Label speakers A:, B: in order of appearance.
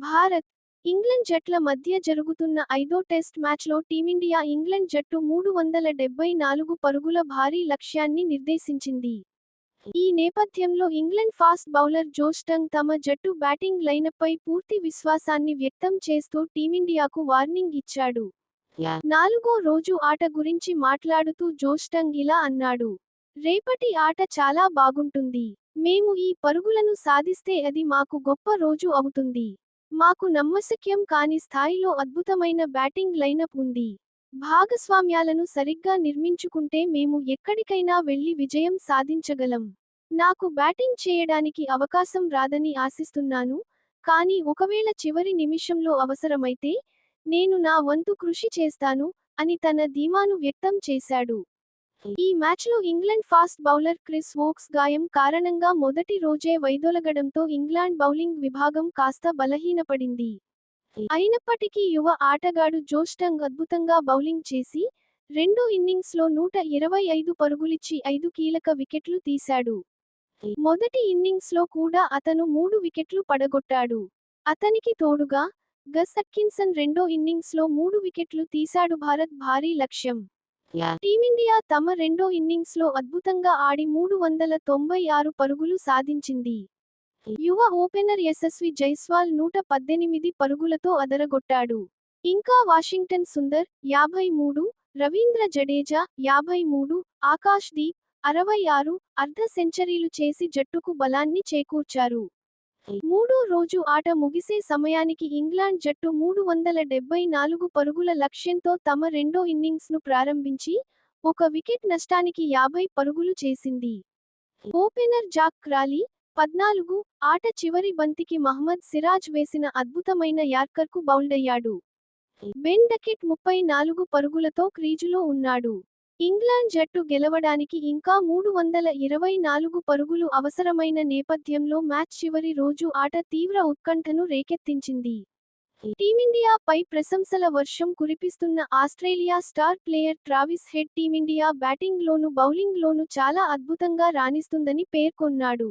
A: Bharat, England జట్ల మధ్య జరుగుతున్న ఐదో టెస్ట్ మ్యాచ్లో టీమిండియా ఇంగ్లండ్ జట్టు 374 పరుగుల భారీ లక్ష్యాన్ని నిర్దేశించింది. ఈ నేపథ్యంలో ఇంగ్లండ్ ఫాస్ట్ బౌలర్ జో స్టంగ్ తమ జట్టు బ్యాటింగ్ లైనప్పై పూర్తి విశ్వాసాన్ని వ్యక్తం చేస్తూ టీమిండియాకు వార్నింగ్ ఇచ్చాడు. నాలుగో రోజు ఆట గురించి మాట్లాడుతూ జో స్టంగ్ ఇలా అన్నాడు. రేపటి ఆట చాలా బాగుంటుంది. మేము ఈ పరుగులను సాధిస్తే అది మాకు గొప్ప రోజు అవుతుంది. మాకు నమ్మశక్యం కాని స్థాయిలో అద్భుతమైన బ్యాటింగ్ లైనప్ ఉంది. భాగస్వామ్యాలను సరిగ్గా నిర్మించుకుంటే మేము ఎక్కడికైనా వెళ్లి విజయం సాధించగలం. నాకు బ్యాటింగ్ చేయడానికి అవకాశం రాదని ఆశిస్తున్నాను, కానీ ఒకవేళ చివరి నిమిషంలో అవసరమైతే, నేను నా వంతు కృషి చేస్తాను, అని తన ధీమాను వ్యక్తం చేశాడు. ఈ మ్యాచ్లో England fast bowler Chris Woakes గాయం కారణంగా మొదటి రోజే వైదొలగడంతో ఇంగ్లాండ్ బౌలింగ్ విభాగం కాస్త బలహీనపడింది. అయినప్పటికీ యువ ఆటగాడు జో స్టంగ్ అద్భుతంగా బౌలింగ్ చేసి, రెండో ఇన్నింగ్స్లో 125 పరుగులిచ్చి 5 కీలక వికెట్లు తీశాడు. మొదటి ఇన్నింగ్స్లో కూడా అతను 3 వికెట్లు పడగొట్టాడు. అతనికి తోడుగా గస్ అట్కిన్సన్ రెండో ఇన్నింగ్స్లో 3 వికెట్లు తీశాడు. భారత్ భారీ లక్ష్యం. టీమిండియా తమ రెండో ఇన్నింగ్స్లో అద్భుతంగా ఆడి 396 పరుగులు సాధించింది. యువ ఓపెనర్ యశస్వి జైస్వాల్ 118 పరుగులతో అదరగొట్టాడు. ఇంకా వాషింగ్టన్ సుందర్ 53, రవీంద్ర జడేజా 53, ఆకాష్ దీప్ 66 అర్ధ సెంచరీలు చేసి జట్టుకు బలాన్ని చేకూర్చారు. మూడో రోజు ఆట ముగిసే సమయానికి ఇంగ్లాండ్ జట్టు 374 పరుగుల లక్ష్యంతో తమ రెండో ఇన్నింగ్స్ను ప్రారంభించి, ఒక వికెట్ నష్టానికి 50 పరుగులు చేసింది. ఓపెనర్ జాక్ క్రాలీ 14, ఆట చివరి బంతికి మహ్మద్ సిరాజ్ వేసిన అద్భుతమైన యార్కర్కు బౌల్డయ్యాడు. బెన్ డకెట్ 34 పరుగులతో క్రీజులో ఉన్నాడు. ఇంగ్లాండ్ జట్టు గెలవడానికి ఇంకా 324 పరుగులు అవసరమైన నేపథ్యంలో మ్యాచ్ చివరి రోజు ఆట తీవ్ర ఉత్కంఠను రేకెత్తించింది. టీమిండియా పై ప్రశంసల వర్షం కురిపిస్తున్న Australia star player Travis Head team India batting లోను బౌలింగ్ లోను చాలా అద్భుతంగా రాణిస్తుందని పేర్కొన్నాడు.